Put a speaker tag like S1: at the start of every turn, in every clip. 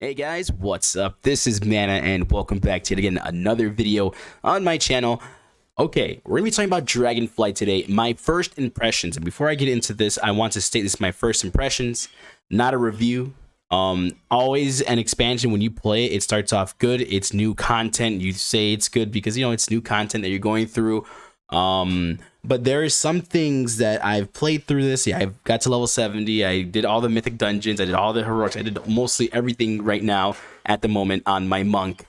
S1: Hey guys, what's up? This is Mana and welcome back to yet again another video on my channel. Okay, we're gonna be talking about Dragonflight today, my first impressions. And before I get into this, I want to state this is my first impressions, not a review. Always an expansion. When you play it, it starts off good. It's new content. You say it's good because it's new content that you're going through. But there is some things that I've played through this. Yeah, I've got to level 70. I did all the mythic dungeons. I did all the heroics. I did mostly everything right now at the moment on my monk.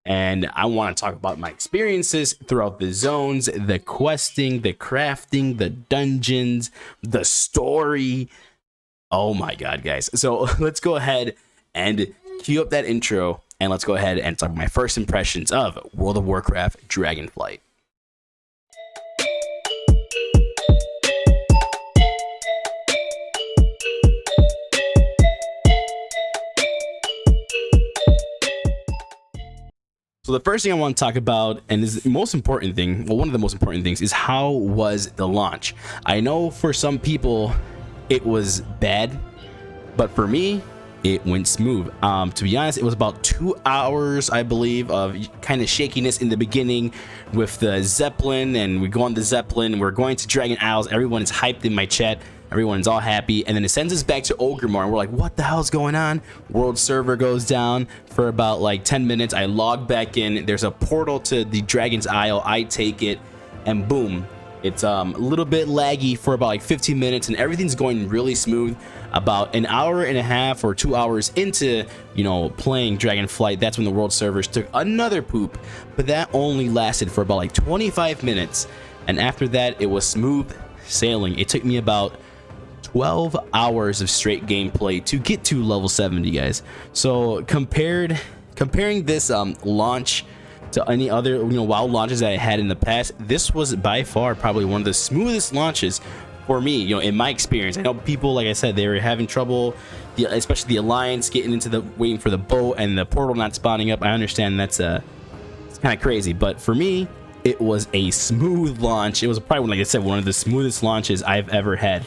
S1: And I want to talk about my experiences throughout the zones, the questing, the crafting, the dungeons, the story. Oh my god, guys. So let's go ahead and cue up that intro and let's go ahead and talk about my first impressions of World of Warcraft Dragonflight. So the first thing I want to talk about, and is the most important thing, well, one of the most important things, is how was the launch. I know for some people it was bad, but for me it went smooth. To be honest, it was about 2 hours, I believe, of kind of shakiness in the beginning with the Zeppelin, and we go on the Zeppelin, we're going to Dragon Isles, everyone is hyped in my chat. Everyone's all happy, and then it sends us back to Ogremore, and we're like, what the hell's going on? World server goes down for about like 10 minutes. I log back in. There's a portal to the Dragon's Isle. I take it, and boom. It's a little bit laggy for about like 15 minutes, and everything's going really smooth. About an hour and a half or 2 hours into, playing Dragonflight, that's when the world servers took another poop, but that only lasted for about like 25 minutes, and after that, it was smooth sailing. It took me about 12 hours of straight gameplay to get to level 70, guys. So comparing this launch to any other WoW launches that I had in the past, this was by far probably one of the smoothest launches for me, in my experience. I know people, like I said, they were having trouble, especially the Alliance getting into the waiting for the boat and the portal not spawning up. I understand that's it's kind of crazy, but for me, it was a smooth launch. It was probably, like I said, one of the smoothest launches I've ever had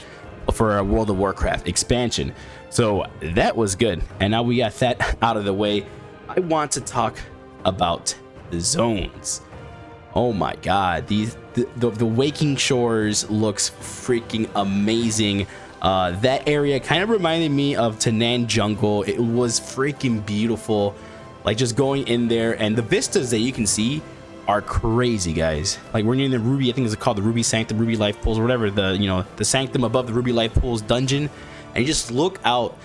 S1: for a World of Warcraft expansion. So that was good, and now we got that out of the way. I want to talk about the zones. Oh my god, the Waking Shores looks freaking amazing. That area kind of reminded me of Tanan Jungle. It was freaking beautiful, like just going in there, and the vistas that you can see are crazy, guys. Like we're near the Ruby, I think it's called the Ruby Sanctum, Ruby Life Pools, or whatever, the Sanctum above the Ruby Life Pools dungeon, and you just look out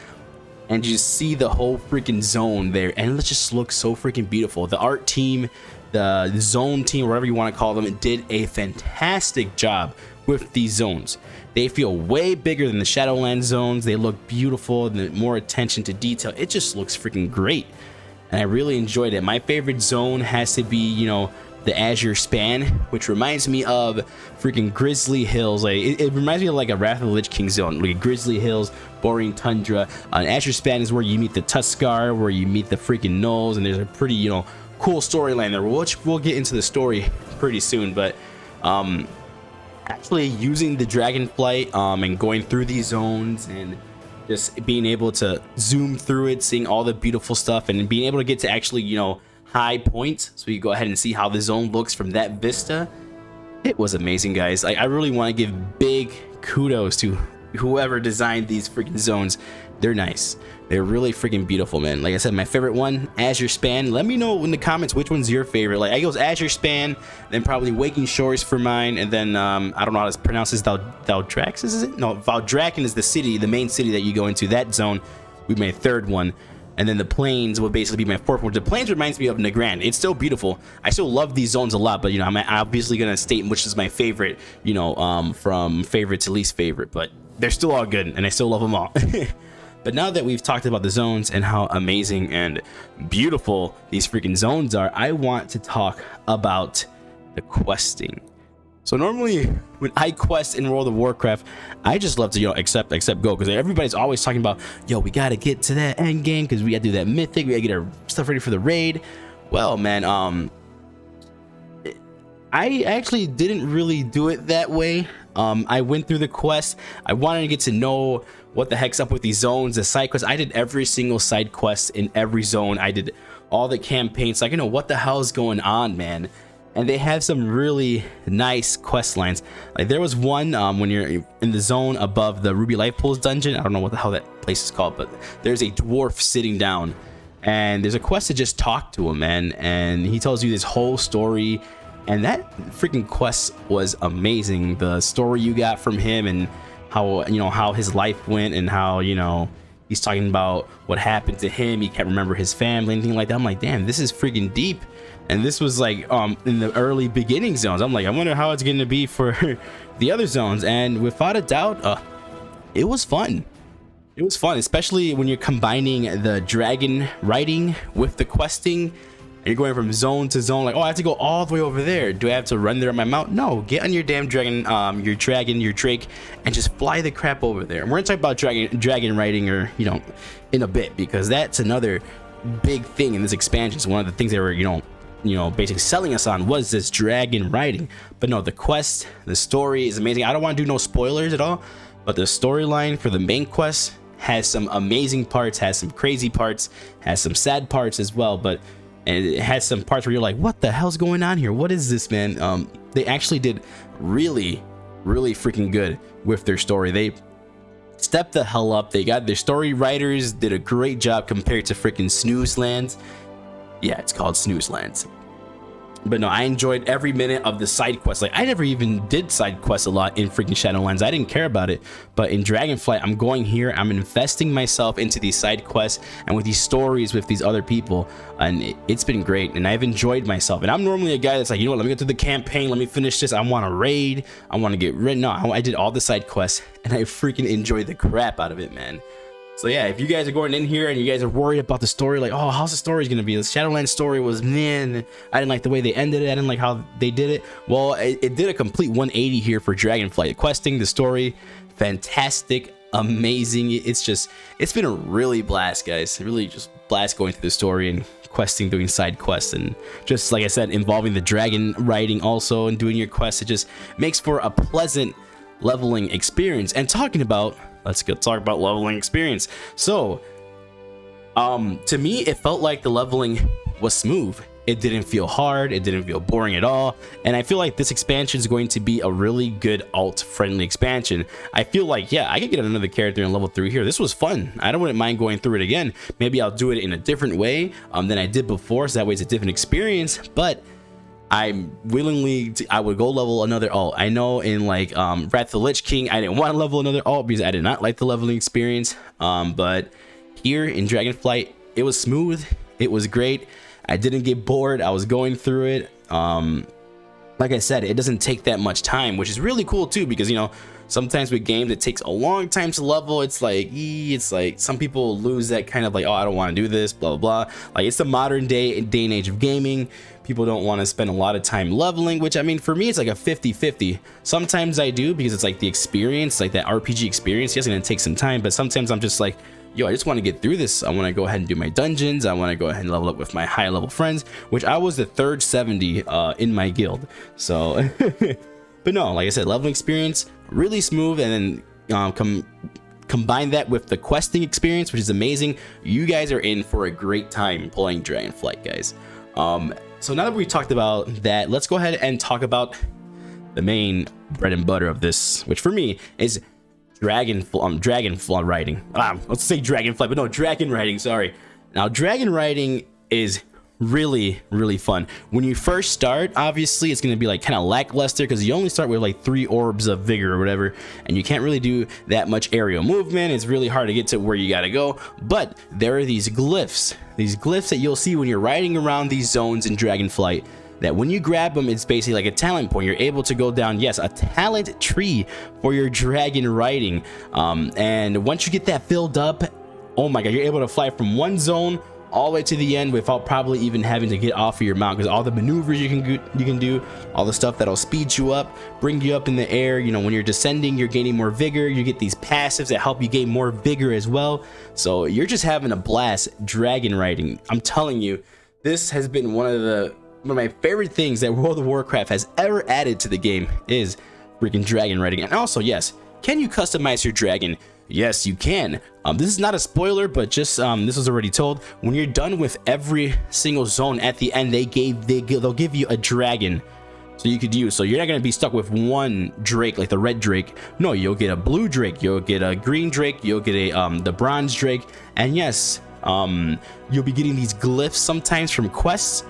S1: and you just see the whole freaking zone there, and it just looks so freaking beautiful. The art team, the zone team, whatever you want to call them, it did a fantastic job with these zones. They feel way bigger than the Shadowlands zones. They look beautiful, and more attention to detail. It just looks freaking great, and I really enjoyed it. My favorite zone has to be, the Azure Span, which reminds me of freaking Grizzly Hills. Like it reminds me of like a Wrath of the Lich King zone, like Grizzly Hills, Boring Tundra. Azure Span is where you meet the Tuskar, where you meet the freaking Gnolls, and there's a pretty, cool storyline there, which we'll get into the story pretty soon. But actually using the Dragonflight and going through these zones and just being able to zoom through it, seeing all the beautiful stuff, and being able to get to actually, high points, so you go ahead and see how the zone looks from that vista. It was amazing, guys. Like I really want to give big kudos to whoever designed these freaking zones. They're nice. They're really freaking beautiful, man. Like I said, my favorite one, Azure Span. Let me know in the comments which one's your favorite. Like I goes Azure Span, then probably Waking Shores for mine, and then I don't know how to pronounce this. Valdrax, is it? No, Valdraken is the city, the main city that you go into. That zone would be my third one. And then the Plains will basically be my fourth one. The Plains reminds me of Nagrand. It's still beautiful. I still love these zones a lot, but I'm obviously gonna state which is my favorite, from favorite to least favorite. But they're still all good, and I still love them all. But now that we've talked about the zones and how amazing and beautiful these freaking zones are, I want to talk about the questing. So normally when I quest in World of Warcraft, I just love to accept go, because everybody's always talking about, we gotta get to that end game because we gotta do that mythic, we gotta get our stuff ready for the raid. Well, man, I actually didn't really do it that way. I went through the quest. I wanted to get to know what the heck's up with these zones, the side quests. I did every single side quest in every zone. I did all the campaigns, so I can know what the hell's going on, man. And they have some really nice quest lines. Like there was one when you're in the zone above the Ruby Life Pools dungeon. I don't know what the hell that place is called, but there's a dwarf sitting down, and there's a quest to just talk to him, man. And he tells you this whole story, and that freaking quest was amazing. The story you got from him, and how, you know, how his life went, and how, you know, he's talking about what happened to him. He can't remember his family, anything like that. I'm like, damn, this is freaking deep. And this was like in the early beginning zones. I'm like, I wonder how it's going to be for the other zones. And without a doubt, it was fun. It was fun, especially when you're combining the dragon riding with the questing. And you're going from zone to zone. Like, oh, I have to go all the way over there. Do I have to run there on my mount? No, get on your damn dragon, your drake, and just fly the crap over there. And we're gonna talk about dragon riding, or, you know, in a bit, because that's another big thing in this expansion. So one of the things they were, you know, basically selling us on was this dragon riding. But no, the quest, the story is amazing. I don't want to do no spoilers at all, but the storyline for the main quest has some amazing parts, has some crazy parts, has some sad parts as well. But and it has some parts where you're like, what the hell's going on here? What is this, man? They actually did really freaking good with their story. They stepped the hell up. They got their story writers did a great job compared to freaking Snooze Lands. Yeah, it's called Snooze Lands. But no, I enjoyed every minute of the side quests. Like, I never even did side quests a lot in freaking Shadowlands. I didn't care about it. But in Dragonflight, I'm going here. I'm investing myself into these side quests and with these stories with these other people. And it's been great. And I've enjoyed myself. And I'm normally a guy that's like, you know what, let me get through the campaign. Let me finish this. I want to raid. I want to get rid. No, I did all the side quests. And I freaking enjoyed the crap out of it, man. So yeah, if you guys are going in here and you guys are worried about the story, like, oh, how's the story gonna be? The Shadowlands story was, man, I didn't like the way they ended it. I didn't like how they did it. Well, it did a complete 180 here for Dragonflight. Questing, the story, fantastic, amazing. It's been a really blast, guys. Really just blast going through the story and questing, doing side quests, and just like I said, involving the dragon riding also and doing your quests. It just makes for a pleasant leveling experience. And talking about, let's go talk about leveling experience. So to me, it felt like the leveling was smooth. It didn't feel hard, it didn't feel boring at all. And I feel like this expansion is going to be a really good alt friendly expansion. I feel like, yeah, I could get another character and level through here. This was fun. I wouldn't mind going through it again. Maybe I'll do it in a different way than I did before, so that way it's a different experience. But I'm willingly, I would go level another alt. I know in like Wrath of the Lich King, I didn't want to level another alt because I did not like the leveling experience. But here in Dragonflight, it was smooth. It was great. I didn't get bored. I was going through it. Like I said, it doesn't take that much time, which is really cool too, because, you know, sometimes with games it takes a long time to level. It's like some people lose that kind of like, oh, I don't want to do this, blah blah blah. Like, it's the modern day and age of gaming. People don't want to spend a lot of time leveling, which, I mean, for me, it's like a 50-50. Sometimes I do, because it's like the experience, like that RPG experience. Yes, it's gonna take some time, but sometimes I'm just like, yo, I just want to get through this. I want to go ahead and do my dungeons. I want to go ahead and level up with my high level friends, which I was the third 70 in my guild. So, but no, like I said, leveling experience really smooth, and then combine that with the questing experience, which is amazing. You guys are in for a great time playing Dragonflight, guys. So now that we've talked about that, let's go ahead and talk about the main bread and butter of this, which for me is Dragonflight riding. Let's say Dragonflight, but no, dragon riding, sorry. Now, dragon riding is really fun. When you first start, obviously it's going to be like kind of lackluster, because you only start with like 3 orbs of vigor or whatever, and you can't really do that much aerial movement. It's really hard to get to where you got to go. But there are these glyphs that you'll see when you're riding around these zones in Dragonflight, that when you grab them, it's basically like a talent point. You're able to go down, yes, a talent tree for your dragon riding. And once you get that filled up, oh my god, you're able to fly from one zone all the way to the end without probably even having to get off of your mount, because all the maneuvers you can do, all the stuff that'll speed you up, bring you up in the air. You know, when you're descending, you're gaining more vigor. You get these passives that help you gain more vigor as well. So you're just having a blast dragon riding. I'm telling you, this has been one of my favorite things that World of Warcraft has ever added to the game, is freaking dragon riding. And also, yes, can you customize your dragon? Yes, you can. This is not a spoiler, but just this was already told. When you're done with every single zone, at the end they'll give you a dragon, so you could use. So you're not gonna be stuck with one drake like the red drake. No, you'll get a blue drake, you'll get a green drake, you'll get a the bronze drake, and yes, you'll be getting these glyphs sometimes from quests.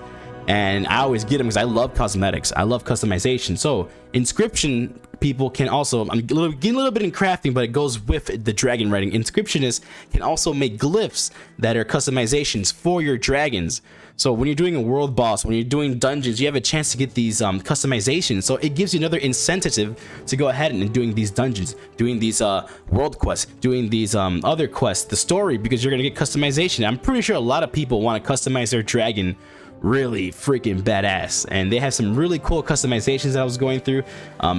S1: And I always get them because I love cosmetics, I love customization. So inscription people can also, I'm getting a little bit in crafting, but it goes with the dragon riding. Inscriptionists can also make glyphs that are customizations for your dragons. So when you're doing a world boss, when you're doing dungeons, you have a chance to get these customizations. So it gives you another incentive to go ahead and doing these dungeons, doing these world quests, doing these other quests, the story, because you're gonna get customization. I'm pretty sure a lot of people want to customize their dragon really freaking badass, and they have some really cool customizations that I was going through.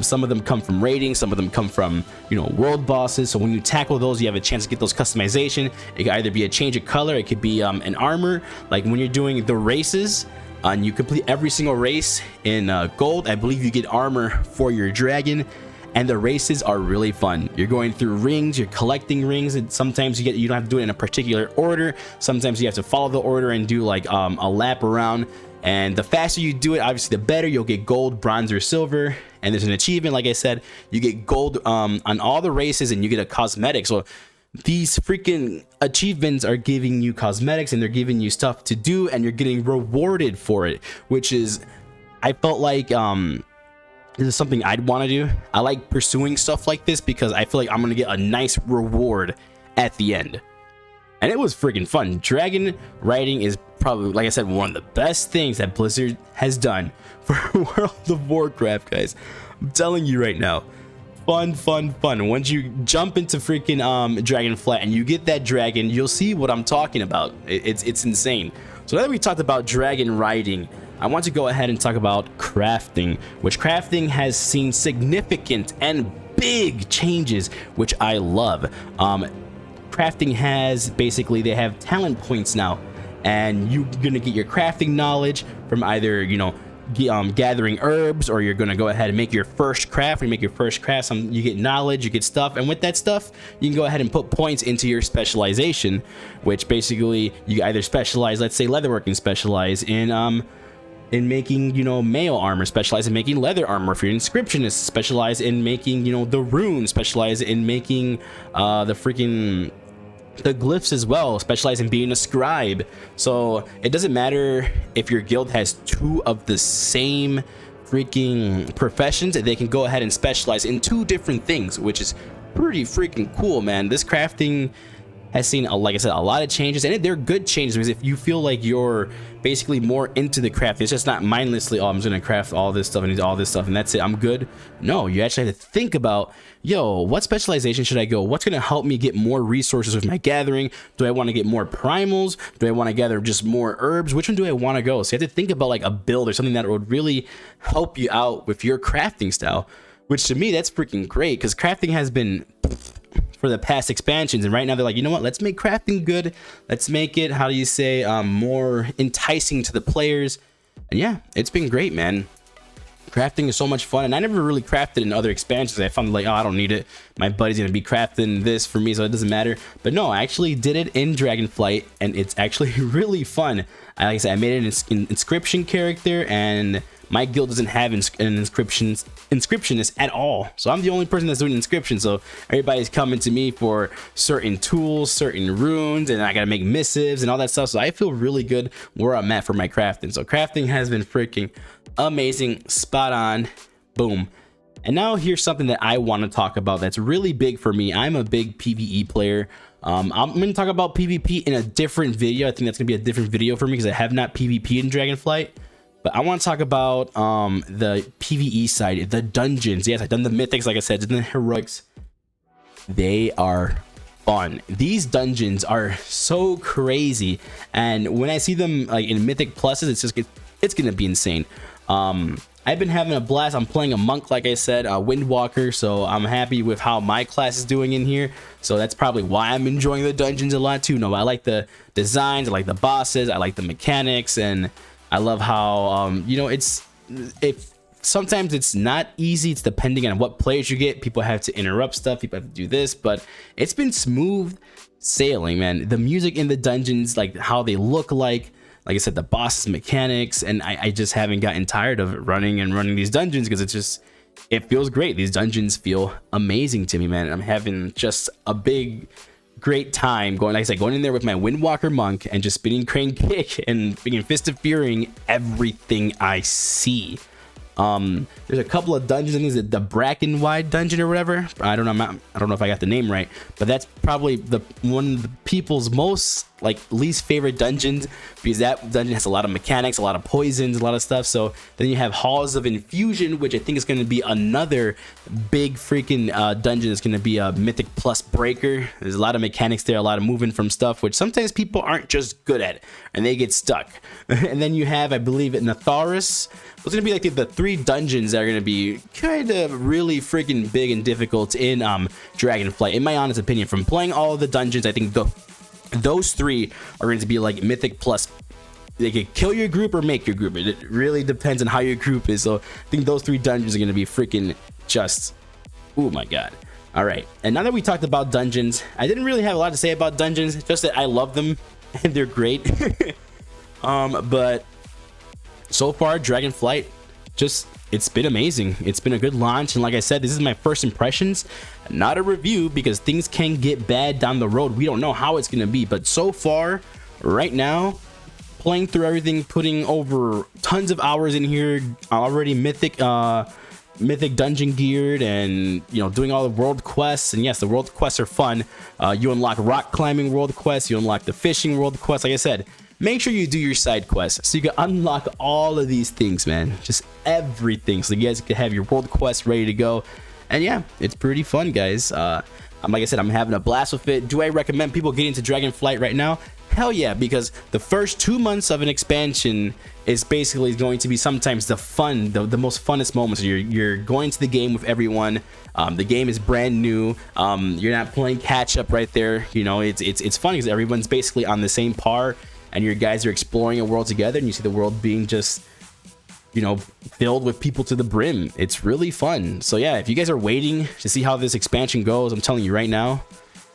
S1: Some of them come from raiding, some of them come from, you know, world bosses. So when you tackle those, you have a chance to get those customization. It could either be a change of color, it could be an armor, like when you're doing the races and you complete every single race in gold, I believe you get armor for your dragon. And the races are really fun. You're going through rings, you're collecting rings, and sometimes you don't have to do it in a particular order. Sometimes you have to follow the order and do like a lap around. And the faster you do it, obviously the better. You'll get gold, bronze, or silver. And there's an achievement, like I said, you get gold on all the races, and you get a cosmetic. So these freaking achievements are giving you cosmetics, and they're giving you stuff to do, and you're getting rewarded for it, which is, I felt like this is something I'd want to do. I like pursuing stuff like this because I feel like I'm gonna get a nice reward at the end, and it was freaking fun. Dragon riding is probably, like I said, one of the best things that Blizzard has done for World of Warcraft, guys. I'm telling you right now, fun. Once you jump into freaking Dragonflight and you get that dragon, you'll see what I'm talking about. It's insane. So now that we talked about dragon riding, I want to go ahead and talk about crafting, which crafting has seen significant and big changes, which I love. Crafting has basically, they have talent points now, and you're gonna get your crafting knowledge from either, you know, gathering herbs, or you're gonna go ahead and make your first craft. When you make your first craft, you get knowledge, you get stuff, and with that stuff you can go ahead and put points into your specialization, which basically you either specialize, let's say leatherworking, specialize in making, you know, mail armor, specialize in making leather armor. If you're an inscriptionist, specialize in making, you know, the runes, specialize in making the glyphs as well, specialize in being a scribe. So it doesn't matter if your guild has two of the same freaking professions, they can go ahead and specialize in two different things, which is pretty freaking cool, man. This crafting has seen, like I said, a lot of changes, and they're good changes, because if you feel like you're basically more into the craft, it's just not mindlessly, oh, I'm just gonna craft all this stuff and all this stuff and that's it, I'm good. No, you actually have to think about, yo, what specialization should I go? What's gonna help me get more resources with my gathering? Do I want to get more primals? Do I want to gather just more herbs? Which one do I want to go? So you have to think about like a build or something that would really help you out with your crafting style, which to me, that's freaking great, because crafting has been for the past expansions, and right now they're like, you know what, let's make crafting good, let's make it, how do you say, more enticing to the players. And yeah, it's been great, man. Crafting is so much fun, and I never really crafted in other expansions. I found like, oh, I don't need it, my buddy's gonna be crafting this for me, so it doesn't matter. But no, I actually did it in Dragonflight, and it's actually really fun. Like I said, I made an inscription character, and my guild doesn't have an inscriptionist at all, so I'm the only person that's doing inscription. So everybody's coming to me for certain tools, certain runes, and I gotta make missives and all that stuff. So I feel really good where I'm at for my crafting. So crafting has been freaking amazing, spot on, boom. And now here's something that I want to talk about that's really big for me. I'm a big PvE player. I'm going to talk about PvP in a different video. I think that's going to be a different video for me because I have not PvP'd in Dragonflight. But I want to talk about the PvE side, the dungeons. Yes, I've done the mythics, like I said, done the heroics. They are fun. These dungeons are so crazy, and when I see them like in mythic pluses, it's gonna be insane. I've been having a blast. I'm playing a monk, like I said, a windwalker, so I'm happy with how my class is doing in here. So that's probably why I'm enjoying the dungeons a lot too. No, I like the designs, I like the bosses, I like the mechanics, and I love how you know, it sometimes it's not easy. It's depending on what players you get. People have to interrupt stuff, people have to do this, but it's been smooth sailing, man. The music in the dungeons, like how they look like I said, the boss's mechanics, and I just haven't gotten tired of running these dungeons, because it feels great. These dungeons feel amazing to me, man. I'm having just a great time going, like I said, going in there with my Windwalker monk and just spinning crane kick and being fist of furying everything I see. There's a couple of dungeons. I think it's the Brackenwide dungeon or whatever. I don't know if I got the name right, but that's probably one of the people's most least favorite dungeons, because that dungeon has a lot of mechanics, a lot of poisons, a lot of stuff. So then you have Halls of Infusion, which I think is going to be another big freaking dungeon. It's going to be a Mythic Plus breaker. There's a lot of mechanics there, a lot of moving from stuff, which sometimes people aren't just good at, and they get stuck. And then you have, I believe, Natharis. It's going to be like the 3 dungeons that are going to be kind of really freaking big and difficult in Dragonflight. In my honest opinion, from playing all of the dungeons, I think those 3 are going to be like Mythic Plus. They could kill your group or make your group. It really depends on how your group is. So I think those 3 dungeons are going to be freaking just, oh my god. All right, and now that we talked about dungeons, I didn't really have a lot to say about dungeons, just that I love them and they're great. But so far, Dragonflight, it's been amazing. It's been a good launch, and like I said, this is my first impressions, not a review, because things can get bad down the road. We don't know how it's gonna be, but so far, right now, playing through everything, putting over tons of hours in here, already mythic dungeon geared, and doing all the world quests. And yes, the world quests are fun. You unlock rock climbing world quests, you unlock the fishing world quests. Like I said, make sure you do your side quests so you can unlock all of these things, man. Just everything, so you guys can have your world quests ready to go. And yeah, it's pretty fun, guys. Like I said, I'm having a blast with it. Do I recommend people get into Dragonflight right now? Hell yeah, because the first 2 months of an expansion is basically going to be sometimes the most funnest moments. You're going to the game with everyone. The game is brand new. You're not playing catch up right there. It's fun because everyone's basically on the same par, and your guys are exploring a world together, and you see the world being just filled with people to the brim. It's really fun. So yeah, if you guys are waiting to see how this expansion goes, I'm telling you right now,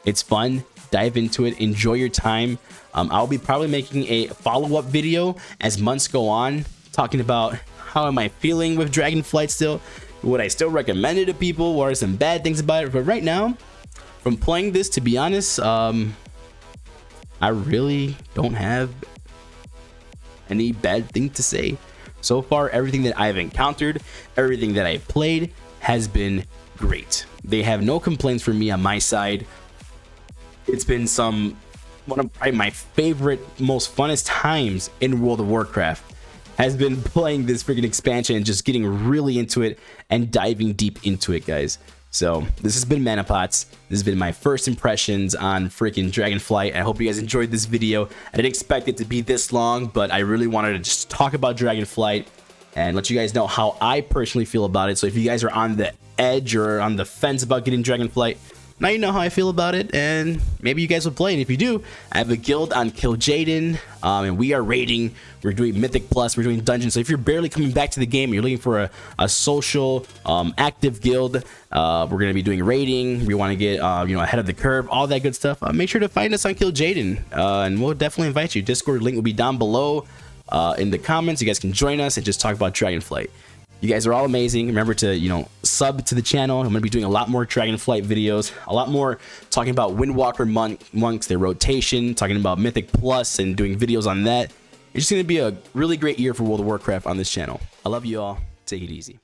S1: it's fun. Dive into it, enjoy your time. I'll be probably making a follow-up video as months go on, talking about how am I feeling with Dragonflight still, would I still recommend it to people, what are some bad things about it. But right now, from playing this, to be honest, I really don't have any bad thing to say. So far, everything that I've encountered, everything that I've played has been great. They have no complaints from me on my side. It's been one of probably my favorite, most funnest times in World of Warcraft has been playing this freaking expansion and just getting really into it and diving deep into it, guys. So this has been ManaPotz. This has been my first impressions on freaking Dragonflight. I hope you guys enjoyed this video. I didn't expect it to be this long, but I really wanted to just talk about Dragonflight and let you guys know how I personally feel about it. So if you guys are on the edge or on the fence about getting Dragonflight, now you know how I feel about it, and maybe you guys will play. And if you do, I have a guild on Kil'jaeden, and we are raiding. We're doing Mythic Plus, we're doing dungeons. So if you're barely coming back to the game, you're looking for a social, active guild, we're going to be doing raiding. We want to get ahead of the curve, all that good stuff. Make sure to find us on Kil'jaeden, and we'll definitely invite you. Discord link will be down below in the comments. You guys can join us and just talk about Dragonflight. You guys are all amazing. Remember to, sub to the channel. I'm going to be doing a lot more Dragonflight videos, a lot more talking about Windwalker monks, their rotation, talking about Mythic Plus and doing videos on that. It's just going to be a really great year for World of Warcraft on this channel. I love you all. Take it easy.